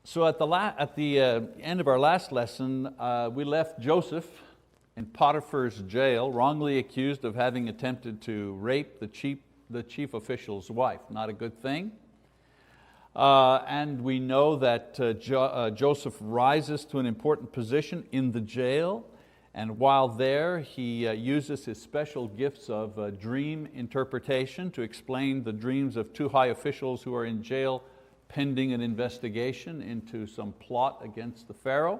So at the end of our last lesson, we left Joseph in Potiphar's jail, wrongly accused of having attempted to rape the chief official's wife. Not a good thing. And we know that Joseph rises to an important position in the jail, and while there he uses his special gifts of dream interpretation to explain the dreams of two high officials who are in jail pending an investigation into some plot against the Pharaoh.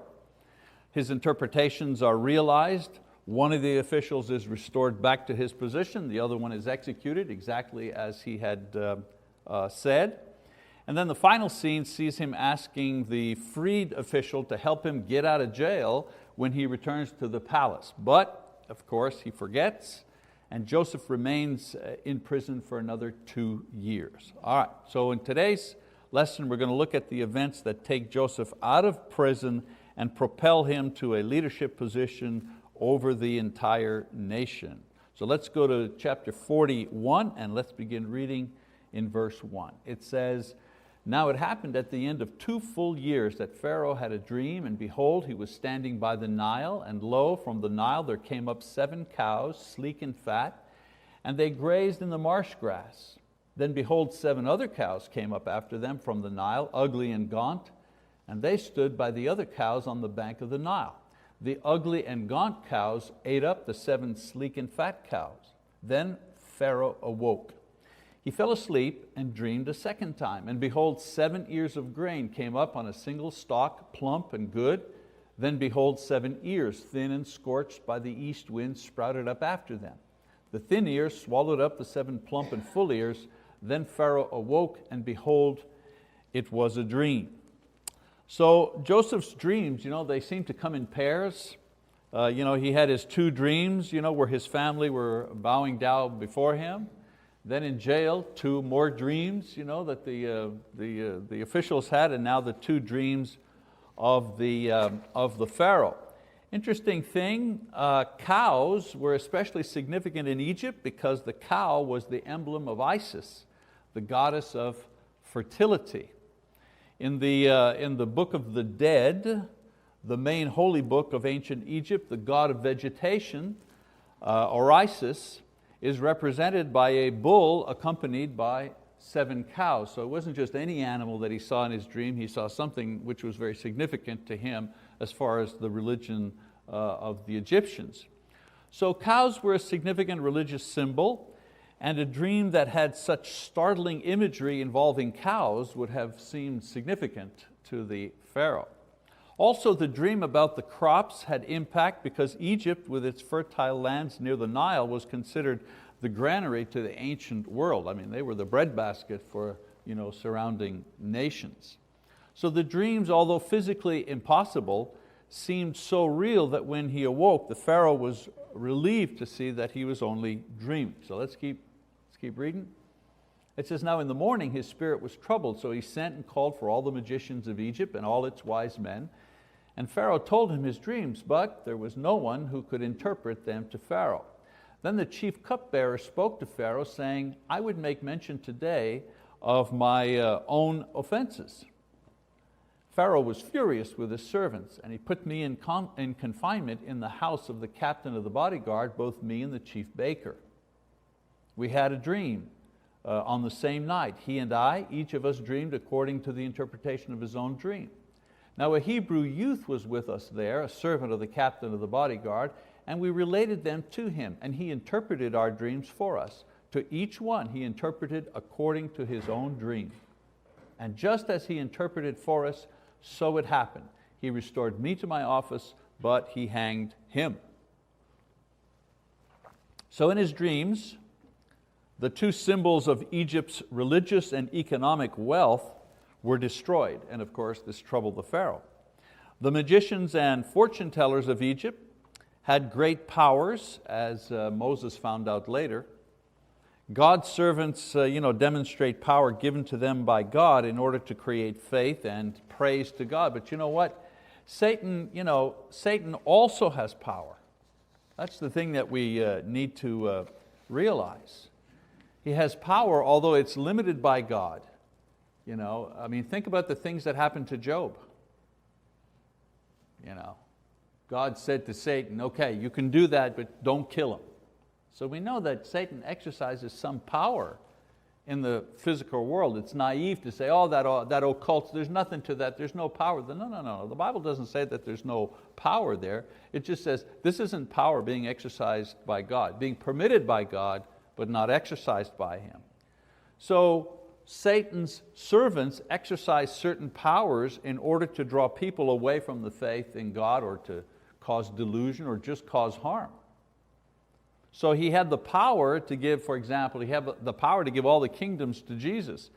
His interpretations are realized. One of the officials is restored back to his position, the other one is executed exactly as he had said. And then the final scene sees him asking the freed official to help him get out of jail when he returns to the palace. But, of course, he forgets, and Joseph remains in prison for another 2 years. All right, so in today's lesson, we're going to look at the events that take Joseph out of prison and propel him to a leadership position over the entire nation. So let's go to chapter 41 and let's begin reading in verse 1. It says, "Now it happened at the end of 2 full years that Pharaoh had a dream, and behold, he was standing by the Nile, and lo, from the Nile there came up 7 cows, sleek and fat, and they grazed in the marsh grass. Then behold, 7 other cows came up after them from the Nile, ugly and gaunt, and they stood by the other cows on the bank of the Nile. The ugly and gaunt cows ate up the 7 sleek and fat cows. Then Pharaoh awoke. He fell asleep and dreamed a second time, and behold, 7 ears of grain came up on a single stalk, plump and good. Then behold, 7 ears, thin and scorched by the east wind, sprouted up after them. The thin ears swallowed up the 7 plump and full ears. Then Pharaoh awoke, and behold, it was a dream." So Joseph's dreams, they seem to come in pairs. He had his 2 dreams, where his family were bowing down before him. Then in jail, 2 more dreams, that the officials had, and now the 2 dreams of the Pharaoh. Interesting thing, cows were especially significant in Egypt because the cow was the emblem of Isis, the goddess of fertility. In the book of the dead, the main holy book of ancient Egypt, the god of vegetation, or Isis, is represented by a bull accompanied by 7 cows. So it wasn't just any animal that he saw in his dream, he saw something which was very significant to him as far as the religion of the Egyptians. So cows were a significant religious symbol, and a dream that had such startling imagery involving cows would have seemed significant to the Pharaoh. Also, the dream about the crops had impact because Egypt, with its fertile lands near the Nile, was considered the granary to the ancient world. I mean, they were the breadbasket for surrounding nations. So the dreams, although physically impossible, seemed so real that when he awoke, the Pharaoh was relieved to see that he was only dreaming. So let's keep reading. It says, "Now in the morning his spirit was troubled, so he sent and called for all the magicians of Egypt and all its wise men. And Pharaoh told him his dreams, but there was no one who could interpret them to Pharaoh. Then the chief cupbearer spoke to Pharaoh, saying, 'I would make mention today of my own offenses.' Pharaoh was furious with his servants, and he put me in confinement in the house of the captain of the bodyguard, both me and the chief baker. We had a dream on the same night. He and I, each of us dreamed according to the interpretation of his own dream. Now a Hebrew youth was with us there, a servant of the captain of the bodyguard, and we related them to him, and he interpreted our dreams for us. To each one he interpreted according to his own dream. And just as he interpreted for us, so it happened. He restored me to my office, but he hanged him." So in his dreams, the 2 symbols of Egypt's religious and economic wealth were destroyed, and of course this troubled the Pharaoh. The magicians and fortune tellers of Egypt had great powers, as Moses found out later. God's servants demonstrate power given to them by God in order to create faith and praise to God. But you know what? Satan also has power. That's the thing that we need to realize. He has power, although it's limited by God. I mean, think about the things that happened to Job. God said to Satan, okay, you can do that, but don't kill him. So we know that Satan exercises some power in the physical world. It's naive to say, oh, that occult, there's nothing to that, there's no power. No. The Bible doesn't say that there's no power there. It just says this isn't power being exercised by God, being permitted by God, but not exercised by Him. So Satan's servants exercise certain powers in order to draw people away from the faith in God, or to cause delusion, or just cause harm. So he had the power to give, for example, he had the power to give all the kingdoms to Jesus.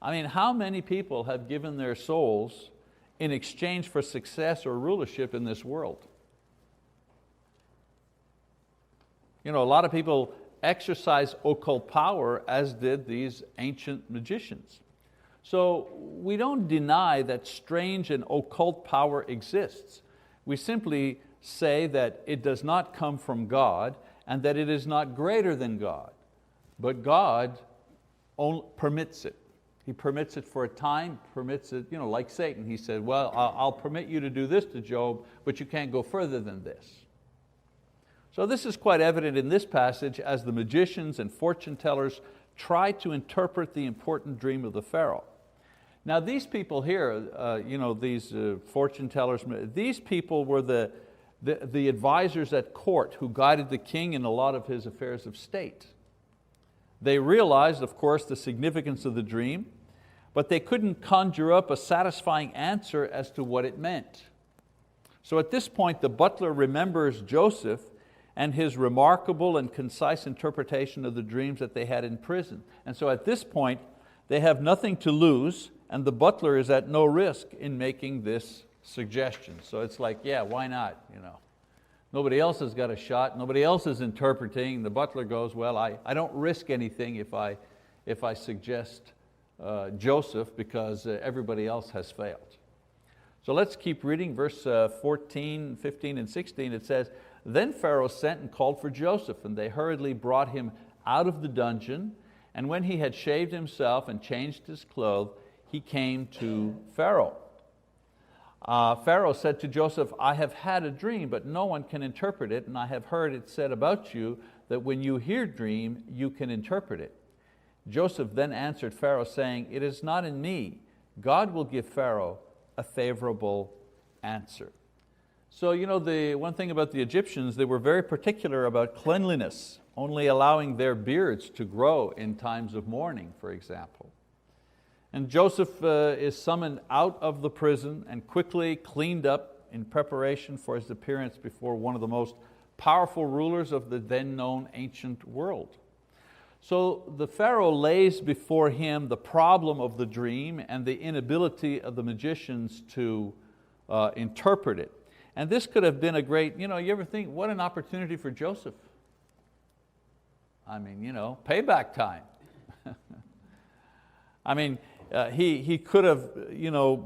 I mean, how many people have given their souls in exchange for success or rulership in this world? A lot of people exercise occult power, as did these ancient magicians. So we don't deny that strange and occult power exists. We simply say that it does not come from God, and that it is not greater than God. But God permits it. He permits it for a time, permits it, like Satan. He said, well, I'll permit you to do this to Job, but you can't go further than this. So this is quite evident in this passage, as the magicians and fortune tellers try to interpret the important dream of the Pharaoh. Now these people here, these fortune tellers, these people were the advisors at court who guided the king in a lot of his affairs of state. They realized, of course, the significance of the dream, but they couldn't conjure up a satisfying answer as to what it meant. So at this point, the butler remembers Joseph and his remarkable and concise interpretation of the dreams that they had in prison. And so at this point, they have nothing to lose, and the butler is at no risk in making this suggestion. So it's like, yeah, why not? Nobody else has got a shot, nobody else is interpreting. The butler goes, well, I don't risk anything if I suggest Joseph, because everybody else has failed. So let's keep reading verse 14, 15, and 16. It says, then Pharaoh sent and called for Joseph, and they hurriedly brought him out of the dungeon. And when he had shaved himself and changed his clothes, he came to Pharaoh. Pharaoh said to Joseph, I have had a dream, but no one can interpret it, and I have heard it said about you that when you hear dream, you can interpret it. Joseph then answered Pharaoh, saying, it is not in me. God will give Pharaoh a favorable answer. So the one thing about the Egyptians, they were very particular about cleanliness, only allowing their beards to grow in times of mourning, for example. And Joseph is summoned out of the prison and quickly cleaned up in preparation for his appearance before one of the most powerful rulers of the then known ancient world. So the Pharaoh lays before him the problem of the dream and the inability of the magicians to interpret it. And this could have been a great, you ever think, what an opportunity for Joseph. I mean, payback time. I mean, he could have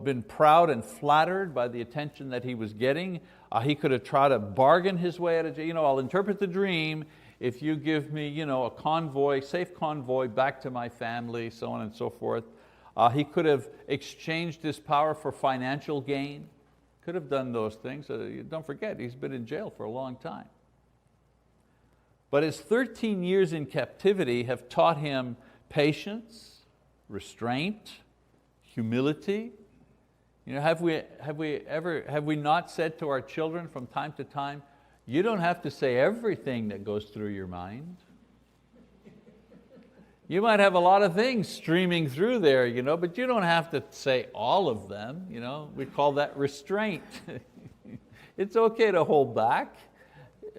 been proud and flattered by the attention that he was getting. He could have tried to bargain his way out of jail. I'll interpret the dream if you give me a convoy, safe convoy back to my family, so on and so forth. He could have exchanged his power for financial gain. Could have done those things. Don't forget, he's been in jail for a long time. But his 13 years in captivity have taught him patience, restraint, humility. Have we not said to our children from time to time, you don't have to say everything that goes through your mind. You might have a lot of things streaming through there, but you don't have to say all of them. We call that restraint. It's okay to hold back.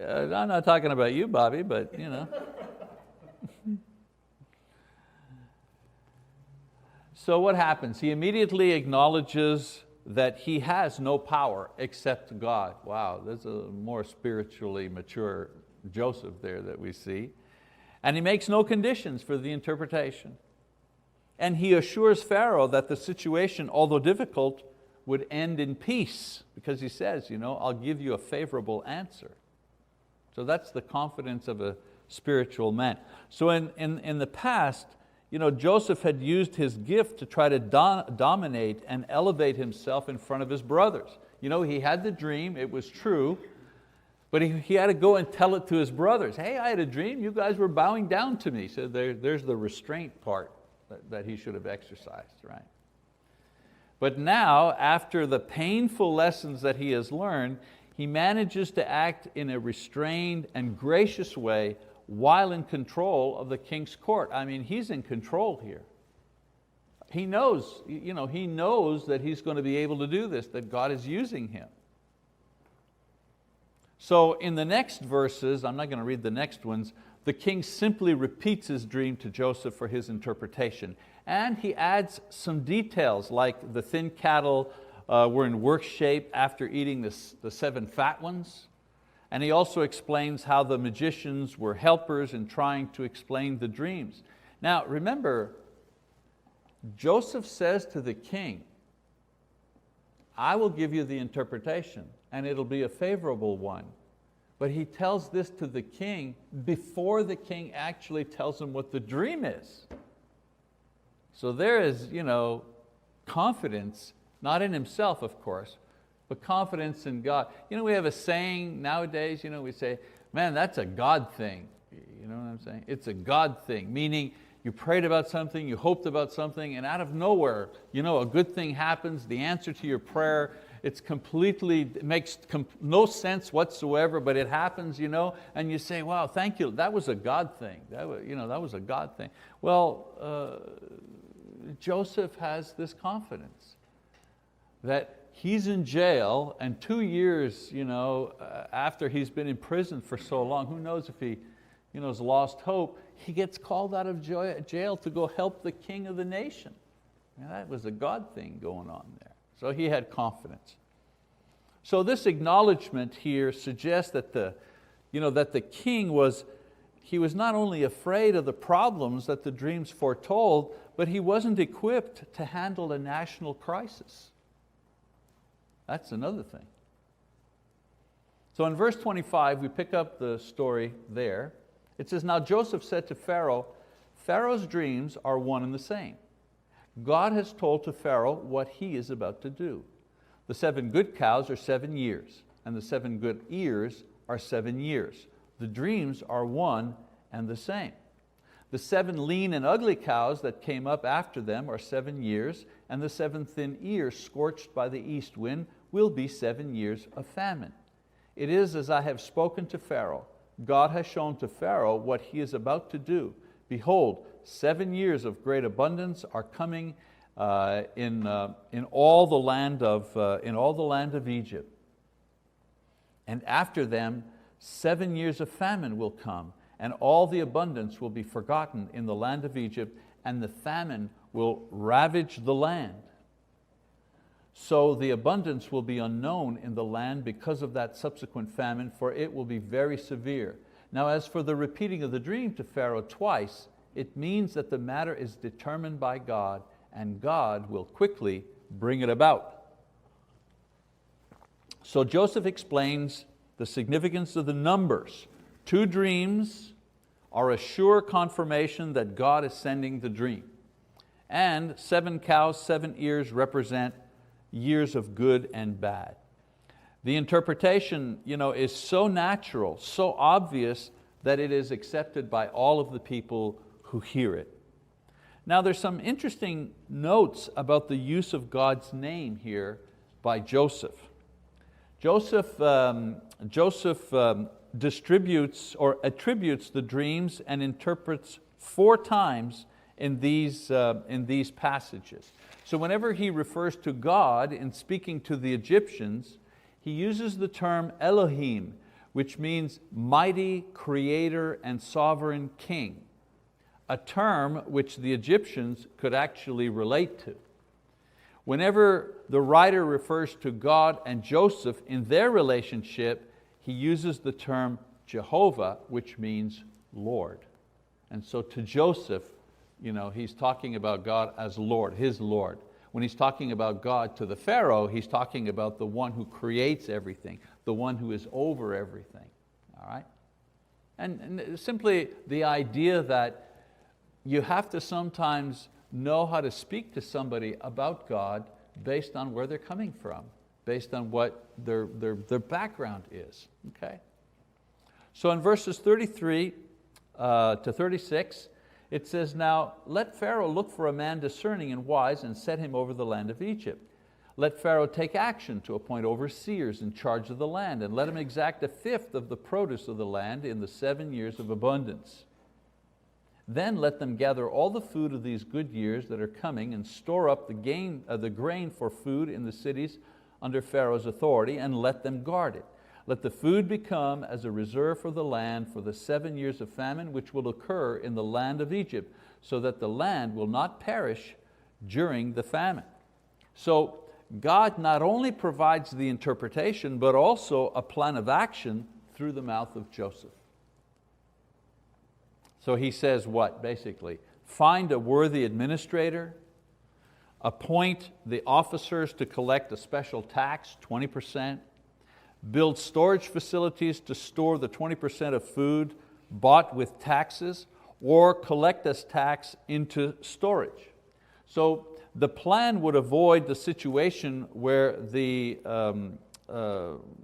I'm not talking about you, Bobby, but So what happens? He immediately acknowledges that he has no power except God. Wow, there's a more spiritually mature Joseph there that we see. And he makes no conditions for the interpretation. And he assures Pharaoh that the situation, although difficult, would end in peace, because he says, I'll give you a favorable answer. So that's the confidence of a spiritual man. So in the past, Joseph had used his gift to try to dominate and elevate himself in front of his brothers. He had the dream, it was true, but he had to go and tell it to his brothers. Hey, I had a dream, you guys were bowing down to me. So there's the restraint part that he should have exercised, right? But now, after the painful lessons that he has learned, he manages to act in a restrained and gracious way while in control of the king's court. I mean, he's in control here. He knows, he knows that he's going to be able to do this, that God is using him. So in the next verses, I'm not going to read the next ones, the king simply repeats his dream to Joseph for his interpretation. And he adds some details, like the thin cattle were in worse shape after eating the 7 fat ones. And he also explains how the magicians were helpers in trying to explain the dreams. Now remember, Joseph says to the king, I will give you the interpretation and it'll be a favorable one. But he tells this to the king before the king actually tells him what the dream is. So there is confidence, not in himself of course, but confidence in God. We have a saying nowadays, we say, man, that's a God thing. You know what I'm saying? It's a God thing, meaning you prayed about something, you hoped about something, and out of nowhere, a good thing happens, the answer to your prayer, it makes no sense whatsoever, but it happens, and you say, wow, thank you, that was a God thing. That was a God thing. Well, Joseph has this confidence that he's in jail, and 2 years after he's been in prison for so long, who knows if he has lost hope, he gets called out of jail to go help the king of the nation. That was a God thing going on there. So he had confidence. So this acknowledgement here suggests that the king was not only afraid of the problems that the dreams foretold, but he wasn't equipped to handle a national crisis. That's another thing. So in verse 25, we pick up the story there. It says, now Joseph said to Pharaoh, Pharaoh's dreams are one and the same. God has told to Pharaoh what he is about to do. The 7 good cows are 7 years, and the 7 good ears are 7 years. The dreams are one and the same. The 7 lean and ugly cows that came up after them are 7 years, and the 7 thin ears scorched by the east wind will be 7 years of famine. It is as I have spoken to Pharaoh. God has shown to Pharaoh what he is about to do. Behold, 7 years of great abundance are coming in all the land of Egypt. And after them, 7 years of famine will come, and all the abundance will be forgotten in the land of Egypt, and the famine will ravage the land. So the abundance will be unknown in the land because of that subsequent famine, for it will be very severe. Now as for the repeating of the dream to Pharaoh twice, it means that the matter is determined by God, and God will quickly bring it about. So Joseph explains the significance of the numbers. 2 dreams are a sure confirmation that God is sending the dream. And 7 cows, 7 ears represent years of good and bad. The interpretation is so natural, so obvious, that it is accepted by all of the people who hear it. Now there's some interesting notes about the use of God's name here by Joseph. Joseph distributes or attributes the dreams and interprets 4 times in these passages. So whenever he refers to God in speaking to the Egyptians, he uses the term Elohim, which means mighty creator and sovereign king, a term which the Egyptians could actually relate to. Whenever the writer refers to God and Joseph in their relationship, he uses the term Jehovah, which means Lord. And so to Joseph, he's talking about God as Lord, his Lord. When he's talking about God to the Pharaoh, he's talking about the one who creates everything, the one who is over everything. All right? And simply the idea that you have to sometimes know how to speak to somebody about God based on where they're coming from, based on what their background is. Okay? So in verses 33 to 36, it says, "Now let Pharaoh look for a man discerning and wise and set him over the land of Egypt. Let Pharaoh take action to appoint overseers in charge of the land, and let him exact 1/5 of the produce of the land in the 7 years of abundance. Then let them gather all the food of these good years that are coming and store up the grain for food in the cities under Pharaoh's authority, and let them guard it. Let the food become as a reserve for the land for the 7 years of famine which will occur in the land of Egypt, so that the land will not perish during the famine." So God not only provides the interpretation, but also a plan of action through the mouth of Joseph. So he says what, basically? Find a worthy administrator, appoint the officers to collect a special tax, 20%, build storage facilities to store the 20% of food bought with taxes, or collect as tax into storage. So the plan would avoid the situation where the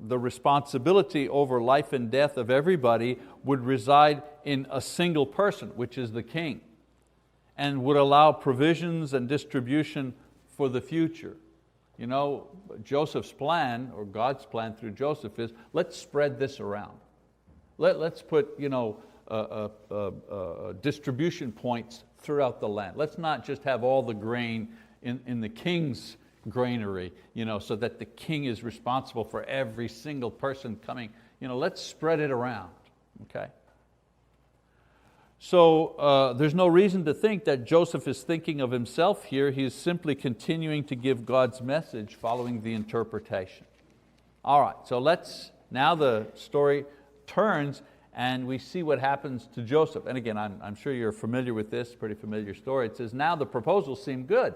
responsibility over life and death of everybody would reside in a single person, which is the king, and would allow provisions and distribution for the future. You know, Joseph's plan, or God's plan through Joseph, is let's spread this around. Let's put distribution points throughout the land. Let's not just have all the grain in the king's granary, so that the king is responsible for every single person coming. Let's spread it around, okay? So there's no reason to think that Joseph is thinking of himself here. He is simply continuing to give God's message following the interpretation. All right, so now the story turns and we see what happens to Joseph. And again, I'm sure you're familiar with this, pretty familiar story. It says, "Now the proposal seemed good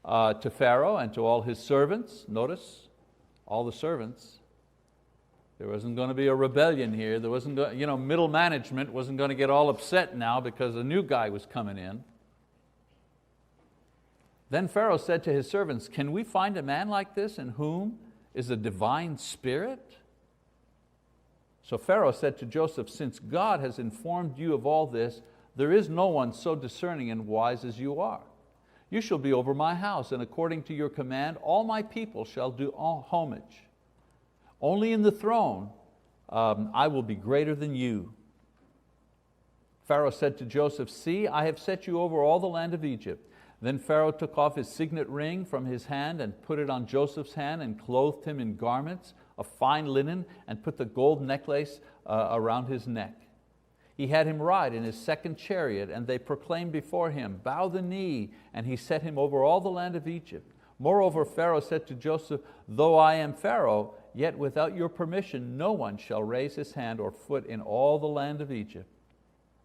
to Pharaoh and to all his servants." Notice, all the servants. There wasn't going to be a rebellion here. There wasn't, middle management wasn't going to get all upset now because a new guy was coming in. Then Pharaoh said to his servants, "Can we find a man like this in whom is a divine spirit?" So Pharaoh said to Joseph, "Since God has informed you of all this, there is no one so discerning and wise as you are. You shall be over my house, and according to your command, all my people shall do homage. Only in the throne I will be greater than you." Pharaoh said to Joseph, "See, I have set you over all the land of Egypt." Then Pharaoh took off his signet ring from his hand and put it on Joseph's hand, and clothed him in garments of fine linen, and put the gold necklace around his neck. He had him ride in his second chariot, and they proclaimed before him, "Bow the knee," and he set him over all the land of Egypt. Moreover, Pharaoh said to Joseph, "Though I am Pharaoh, yet without your permission no one shall raise his hand or foot in all the land of Egypt."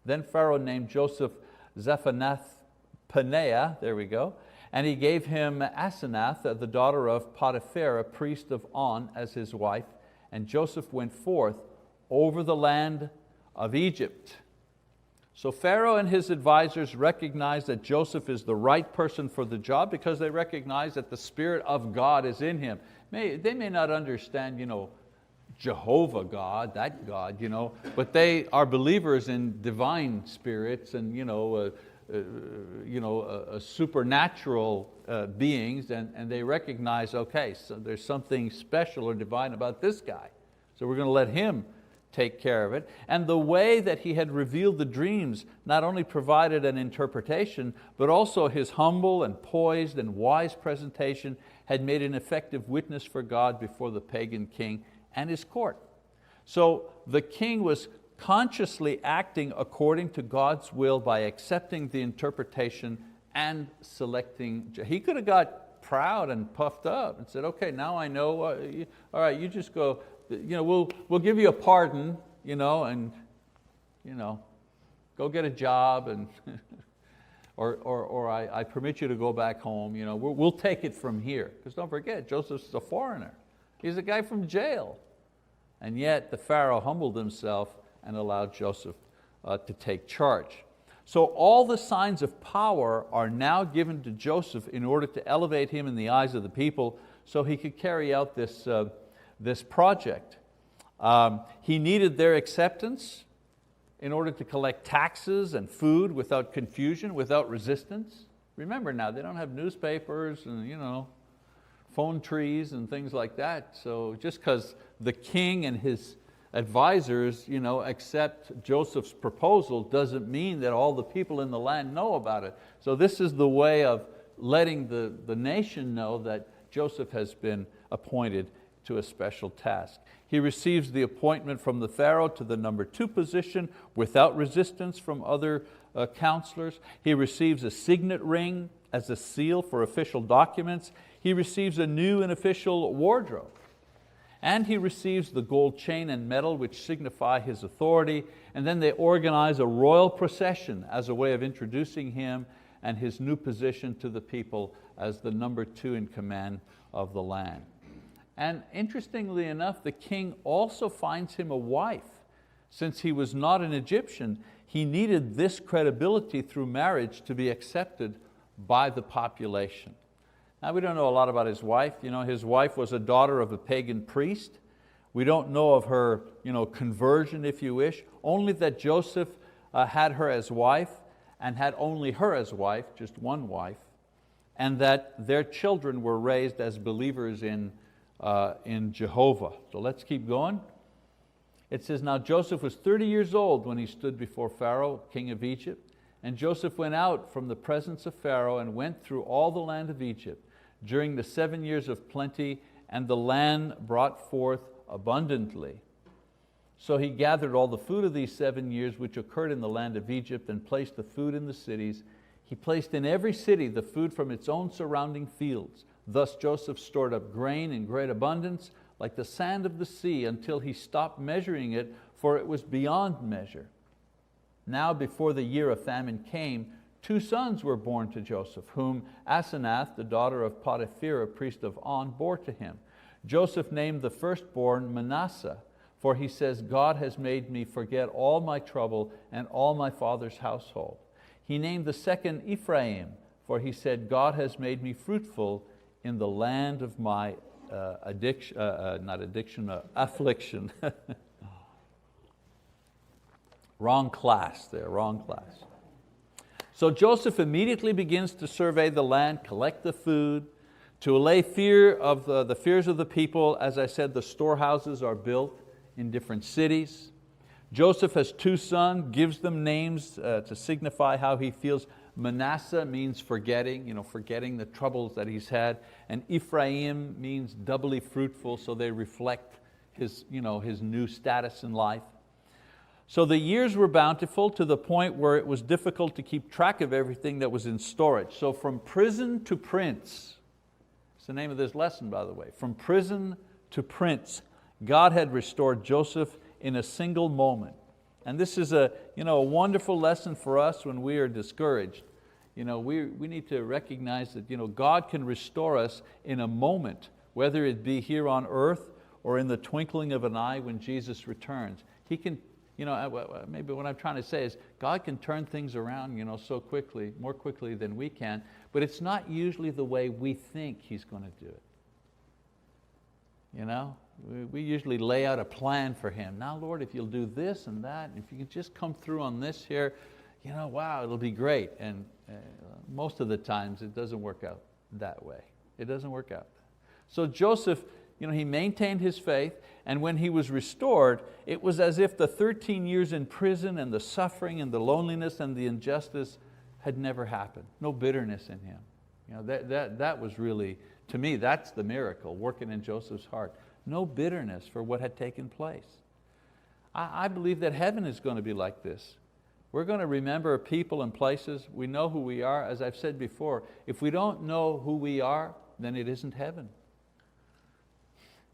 Then Pharaoh named Joseph Zaphenath-Paneah, there we go, and he gave him Asenath, the daughter of Potiphar, a priest of On, as his wife. And Joseph went forth over the land of Egypt. So Pharaoh and his advisors recognize that Joseph is the right person for the job, because they recognize that the Spirit of God is in him. They may not understand, Jehovah God, that God, but they are believers in divine spirits and supernatural beings, and they recognize, okay, so there's something special or divine about this guy. So we're going to let him take care of it. And the way that he had revealed the dreams not only provided an interpretation, but also his humble and poised and wise presentation had made an effective witness for God before the pagan king and his court. So the king was consciously acting according to God's will by accepting the interpretation and selecting. He could have got proud and puffed up and said, "Okay, now I know, all right, you just go, we'll give you a pardon, and go get a job, and or I permit you to go back home. We'll take it from here." Because don't forget, Joseph's a foreigner. He's a guy from jail. And yet the Pharaoh humbled himself and allowed Joseph to take charge. So all the signs of power are now given to Joseph in order to elevate him in the eyes of the people so he could carry out this project. He needed their acceptance in order to collect taxes and food without confusion, without resistance. Remember now, they don't have newspapers and phone trees and things like that. So just because the king and his advisors accept Joseph's proposal doesn't mean that all the people in the land know about it. So this is the way of letting the nation know that Joseph has been appointed to a special task. He receives the appointment from the Pharaoh to the number 2 position without resistance from other counselors. He receives a signet ring as a seal for official documents. He receives a new and official wardrobe. And he receives the gold chain and medal which signify his authority. And then they organize a royal procession as a way of introducing him and his new position to the people as the number 2 in command of the land. And interestingly enough, the king also finds him a wife. Since he was not an Egyptian, he needed this credibility through marriage to be accepted by the population. Now we don't know a lot about his wife. His wife was a daughter of a pagan priest. We don't know of her conversion, if you wish, only that Joseph had her as wife and had only her as wife, just one wife, and that their children were raised as believers in Jehovah. So let's keep going. It says, now Joseph was 30 years old when he stood before Pharaoh, king of Egypt. And Joseph went out from the presence of Pharaoh and went through all the land of Egypt during the 7 years of plenty, and the land brought forth abundantly. So he gathered all the food of these 7 years which occurred in the land of Egypt and placed the food in the cities. He placed in every city the food from its own surrounding fields. Thus Joseph stored up grain in great abundance, like the sand of the sea, until he stopped measuring it, for it was beyond measure. Now before the year of famine came, 2 sons were born to Joseph, whom Asenath, the daughter of Potiphar, a priest of On, bore to him. Joseph named the firstborn Manasseh, for he says, God has made me forget all my trouble and all my father's household. He named the second Ephraim, for he said, God has made me fruitful in the land of my affliction. Wrong class there, wrong class. So Joseph immediately begins to survey the land, collect the food, to allay fear of the fears of the people. As I said, the storehouses are built in different cities. Joseph has 2 sons, gives them names to signify how he feels. Manasseh means forgetting, forgetting the troubles that he's had. And Ephraim means doubly fruitful, so they reflect his new status in life. So the years were bountiful to the point where it was difficult to keep track of everything that was in storage. So from prison to prince, it's the name of this lesson, by the way. From prison to prince, God had restored Joseph in a single moment. And this is a wonderful lesson for us when we are discouraged. We need to recognize that God can restore us in a moment, whether it be here on earth or in the twinkling of an eye when Jesus returns. He can, maybe what I'm trying to say is God can turn things around so quickly, more quickly than we can, but it's not usually the way we think He's going to do it. We usually lay out a plan for Him. Now Lord, if you'll do this and that, and if you can just come through on this here, wow, it'll be great. And most of the times it doesn't work out that way. It doesn't work out. So Joseph, he maintained his faith, and when he was restored, it was as if the 13 years in prison and the suffering and the loneliness and the injustice had never happened. No bitterness in him. That was really, to me, that's the miracle working in Joseph's heart. No bitterness for what had taken place. I believe that heaven is going to be like this. We're going to remember people and places. We know who we are. As I've said before, if we don't know who we are, then it isn't heaven.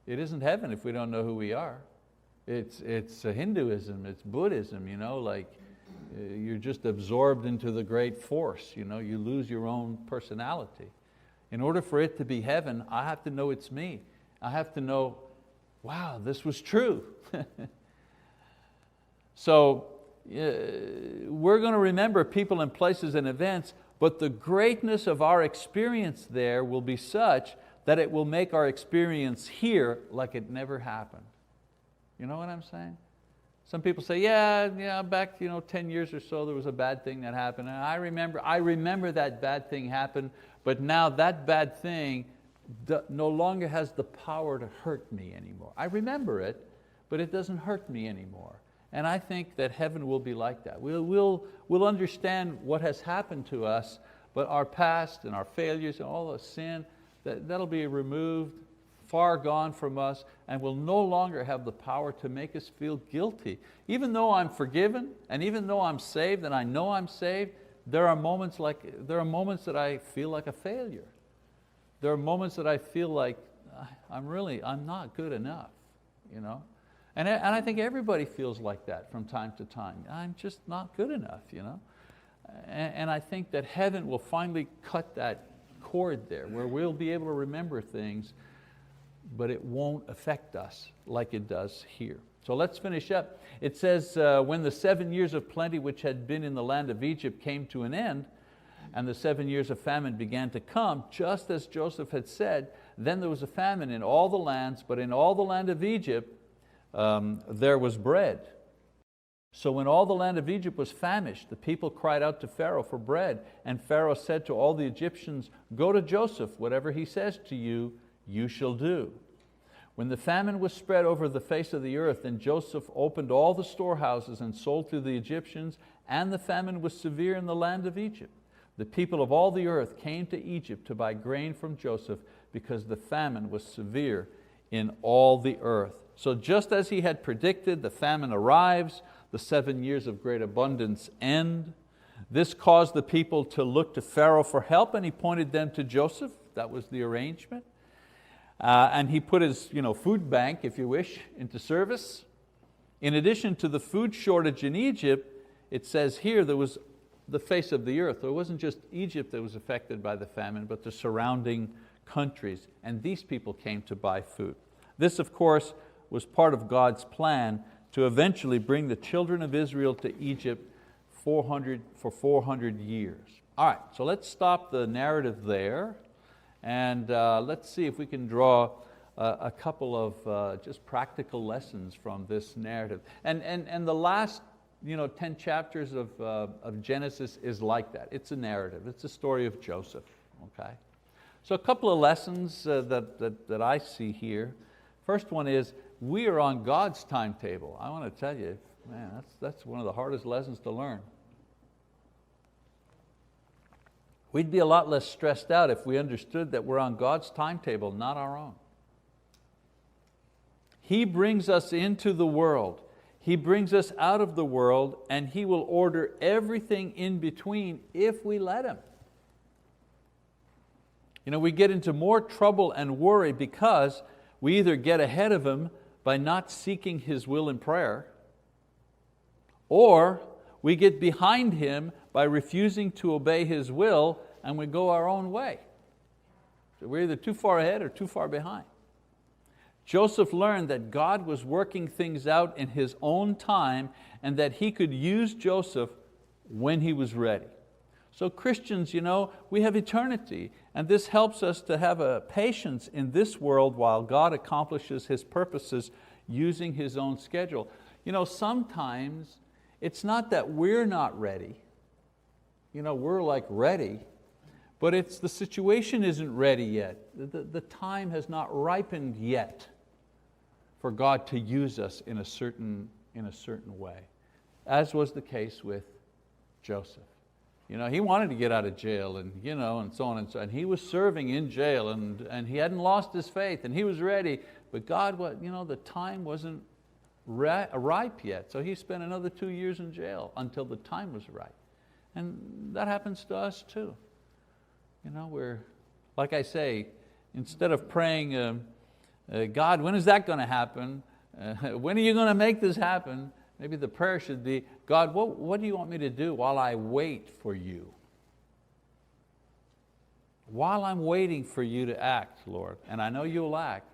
It isn't heaven if we don't know who we are. It's Hinduism, it's Buddhism, you're just absorbed into the great force. You lose your own personality. In order for it to be heaven, I have to know it's me. I have to know, wow, this was true. So we're going to remember people and places and events, but the greatness of our experience there will be such that it will make our experience here like it never happened. You know what I'm saying? Some people say, yeah, back 10 years or so there was a bad thing that happened. And I remember that bad thing happened, but now that bad thing no longer has the power to hurt me anymore. I remember it, but it doesn't hurt me anymore. And I think that heaven will be like that. We'll understand what has happened to us, but our past and our failures and all the sin, that'll be removed, far gone from us, and will no longer have the power to make us feel guilty. Even though I'm forgiven, and even though I'm saved, and I know I'm saved, there are moments that I feel like a failure. There are moments that I feel like I'm not good enough. And I think everybody feels like that from time to time. I'm just not good enough. And I think that heaven will finally cut that cord there, where we'll be able to remember things, but it won't affect us like it does here. So let's finish up. It says, when the 7 years of plenty which had been in the land of Egypt came to an end, and the 7 years of famine began to come, just as Joseph had said, then there was a famine in all the lands, but in all the land of Egypt there was bread. So when all the land of Egypt was famished, the people cried out to Pharaoh for bread. And Pharaoh said to all the Egyptians, go to Joseph, whatever he says to you, you shall do. When the famine was spread over the face of the earth, then Joseph opened all the storehouses and sold to the Egyptians, and the famine was severe in the land of Egypt. The people of all the earth came to Egypt to buy grain from Joseph, because the famine was severe in all the earth. So just as he had predicted, the famine arrives, the 7 years of great abundance end. This caused the people to look to Pharaoh for help, and he pointed them to Joseph. That was the arrangement. And he put his food bank, if you wish, into service. In addition to the food shortage in Egypt, it says here there was the face of the earth. It wasn't just Egypt that was affected by the famine, but the surrounding countries. And these people came to buy food. This, of course, was part of God's plan to eventually bring the children of Israel to Egypt for 400 years. All right, so let's stop the narrative there, and let's see if we can draw a couple of just practical lessons from this narrative. And the last 10 chapters of Genesis is like that. It's a narrative. It's a story of Joseph. Okay? So a couple of lessons that I see here. First one is, we are on God's timetable. I want to tell you, man, that's one of the hardest lessons to learn. We'd be a lot less stressed out if we understood that we're on God's timetable, not our own. He brings us into the world. He brings us out of the world, and He will order everything in between if we let Him. We get into more trouble and worry because we either get ahead of Him by not seeking His will in prayer, or we get behind Him by refusing to obey His will, and we go our own way. So we're either too far ahead or too far behind. Joseph learned that God was working things out in His own time, and that He could use Joseph when he was ready. So Christians, we have eternity, and this helps us to have a patience in this world while God accomplishes His purposes using His own schedule. Sometimes it's not that we're not ready. We're like ready, but it's the situation isn't ready yet. The time has not ripened yet for God to use us in a certain way, as was the case with Joseph. He wanted to get out of jail, and so on and so on. And he was serving in jail, and he hadn't lost his faith, and he was ready. But God, the time wasn't ripe yet. So he spent another 2 years in jail until the time was ripe. And that happens to us too. We're, like I say, instead of praying, God, when is that going to happen? When are you going to make this happen? Maybe the prayer should be, God, what do you want me to do while I wait for you? While I'm waiting for you to act, Lord, and I know you'll act,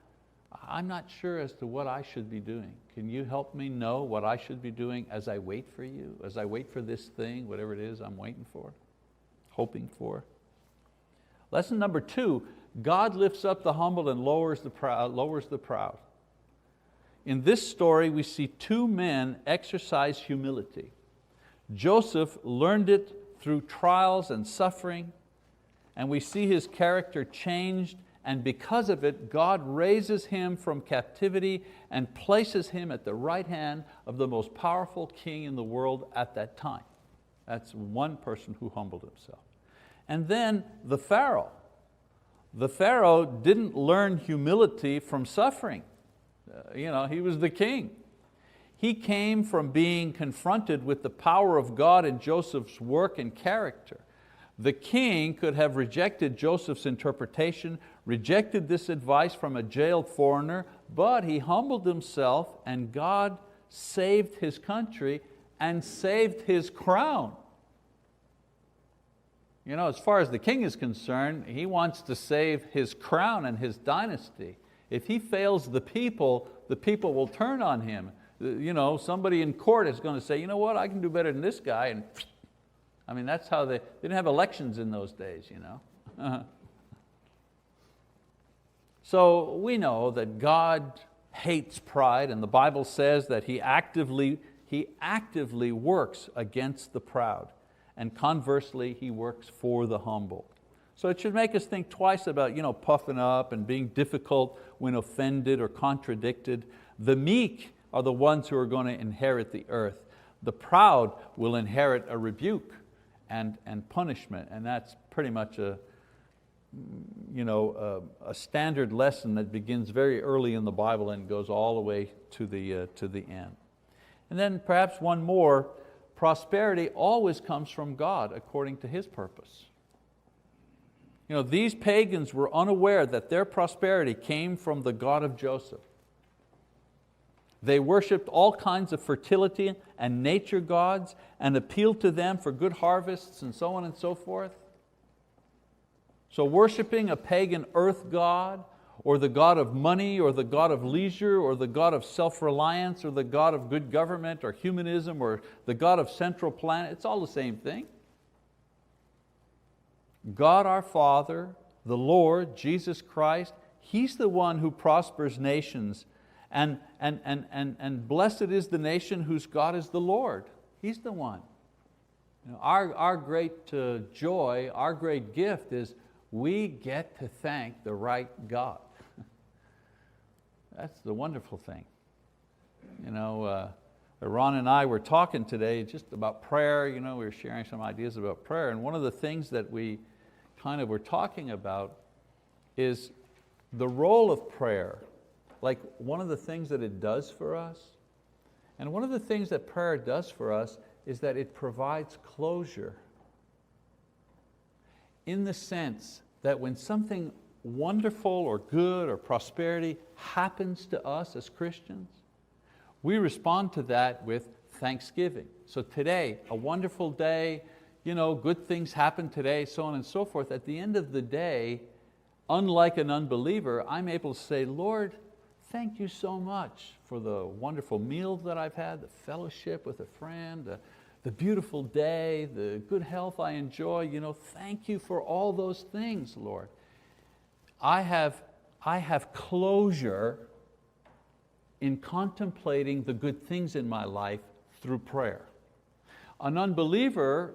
I'm not sure as to what I should be doing. Can you help me know what I should be doing as I wait for you, as I wait for this thing, whatever it is I'm waiting for, hoping for? Lesson number 2, God lifts up the humble and lowers the proud. In this story, we see 2 men exercise humility. Joseph learned it through trials and suffering, and we see his character changed, and because of it, God raises him from captivity and places him at the right hand of the most powerful king in the world at that time. That's one person who humbled himself. And then the Pharaoh. The Pharaoh didn't learn humility from suffering. He was the king. He came from being confronted with the power of God in Joseph's work and character. The king could have rejected Joseph's interpretation, rejected this advice from a jailed foreigner, but he humbled himself and God saved his country and saved his crown. As far as the king is concerned, he wants to save his crown and his dynasty. If he fails the people will turn on him. Somebody in court is going to say, you know what, I can do better than this guy. And that's how they didn't have elections in those days. So we know that God hates pride, and the Bible says that He actively works against the proud, and conversely, He works for the humble. So it should make us think twice about puffing up and being difficult when offended or contradicted. The meek are the ones who are going to inherit the earth. The proud will inherit a rebuke and punishment, and that's pretty much a standard lesson that begins very early in the Bible and goes all the way to the end. And then perhaps one more, prosperity always comes from God according to His purpose. These pagans were unaware that their prosperity came from the God of Joseph. They worshiped all kinds of fertility and nature gods and appealed to them for good harvests and so on and so forth. So worshiping a pagan earth god, or the god of money, or the god of leisure, or the god of self-reliance, or the god of good government, or humanism, or the god of central planet, it's all the same thing. God our Father, the Lord, Jesus Christ, He's the one who prospers nations, and blessed is the nation whose God is the Lord. He's the one. Our great joy, our great gift is we get to thank the right God. That's the wonderful thing. Ron and I were talking today just about prayer. We were sharing some ideas about prayer, and one of the things that we kind of were talking about is the role of prayer. Like one of the things that it does for us, and one of the things that prayer does for us is that it provides closure. In the sense that when something wonderful or good or prosperity happens to us as Christians, we respond to that with thanksgiving. So today, a wonderful day, good things happen today, so on and so forth. At the end of the day, unlike an unbeliever, I'm able to say, Lord, thank you so much for the wonderful meal that I've had, the fellowship with a friend, the beautiful day, the good health I enjoy. Thank you for all those things, Lord. I have closure in contemplating the good things in my life through prayer. An unbeliever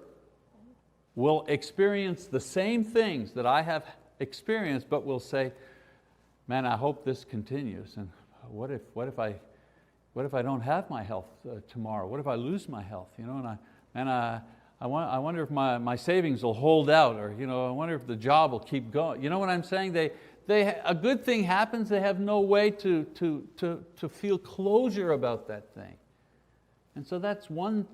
will experience the same things that I have experienced, but will say, man, I hope this continues. And what if I don't have my health tomorrow? What if I lose my health? I wonder if my savings will hold out, or I wonder if the job will keep going. You know what I'm saying? A good thing happens, they have no way to feel closure about that thing. And so that's one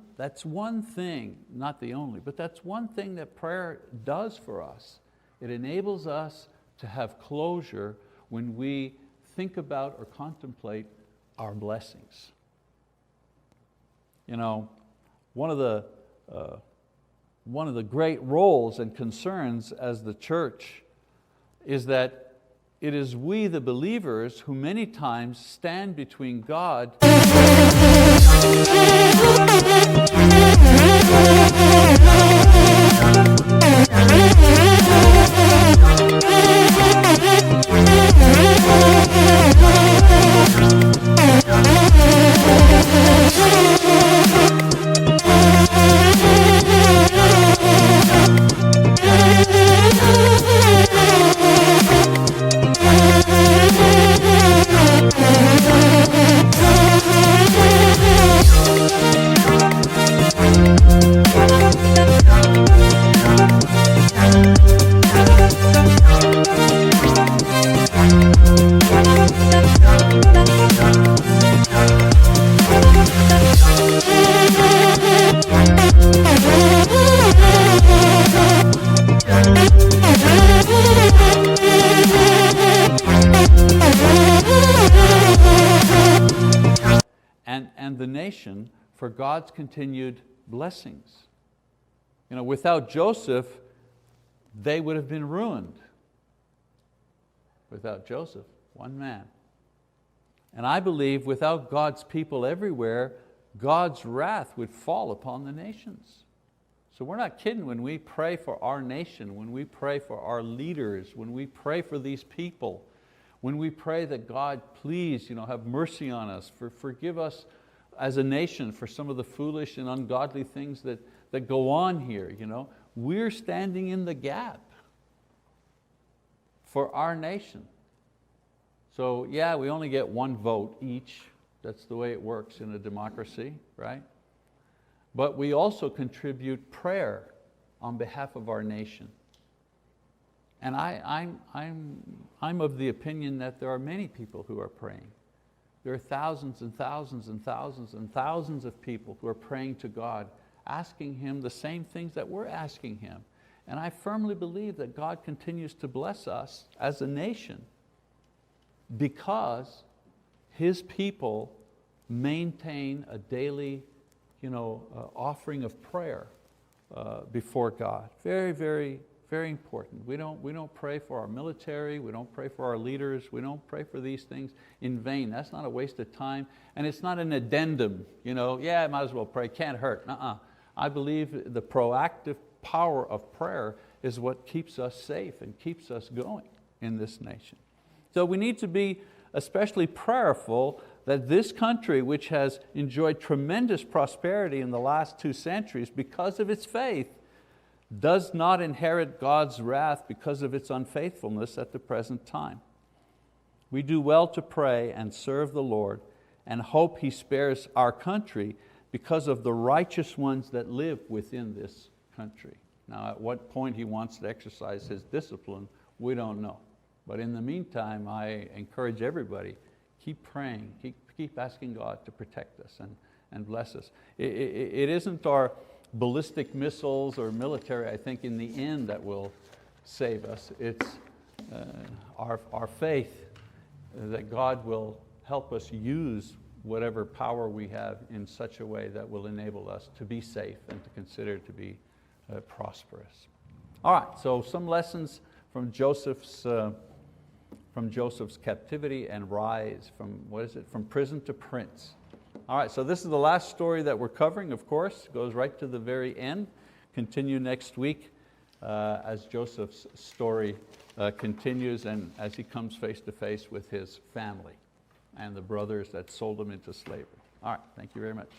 thing, not the only, but that's one thing that prayer does for us. It enables us to have closure when we think about or contemplate our blessings. One of the great roles and concerns as the church is that it is we, the believers, who many times stand between God and the nation for God's continued blessings. Without Joseph, they would have been ruined. Without Joseph, one man. And I believe without God's people everywhere, God's wrath would fall upon the nations. So we're not kidding when we pray for our nation, when we pray for our leaders, when we pray for these people, when we pray that God, please, have mercy on us, forgive us as a nation for some of the foolish and ungodly things that go on here. We're standing in the gap for our nation. So yeah, we only get one vote each. That's the way it works in a democracy, right? But we also contribute prayer on behalf of our nation. And I'm of the opinion that there are many people who are praying. There are thousands and thousands and thousands and thousands of people who are praying to God, asking Him the same things that we're asking Him. And I firmly believe that God continues to bless us as a nation because His people maintain a daily offering of prayer before God. Very, very, very important. We don't pray for our military, we don't pray for our leaders, we don't pray for these things in vain. That's not a waste of time, and it's not an addendum. Yeah, I might as well pray, can't hurt. I believe the proactive power of prayer is what keeps us safe and keeps us going in this nation. So we need to be especially prayerful that this country, which has enjoyed tremendous prosperity in the last 2 centuries because of its faith, does not inherit God's wrath because of its unfaithfulness at the present time. We do well to pray and serve the Lord and hope He spares our country because of the righteous ones that live within this country. Now, at what point He wants to exercise His discipline, we don't know. But in the meantime, I encourage everybody, keep praying, keep asking God to protect us and bless us. It isn't our ballistic missiles or military, I think, in the end that will save us. It's our faith that God will help us use whatever power we have in such a way that will enable us to be safe and to consider to be prosperous. All right, so some lessons from Joseph's captivity and rise from prison to prince. All right, so this is the last story that we're covering, of course. It goes right to the very end. Continue next week as Joseph's story continues and as he comes face to face with his family and the brothers that sold him into slavery. All right, thank you very much.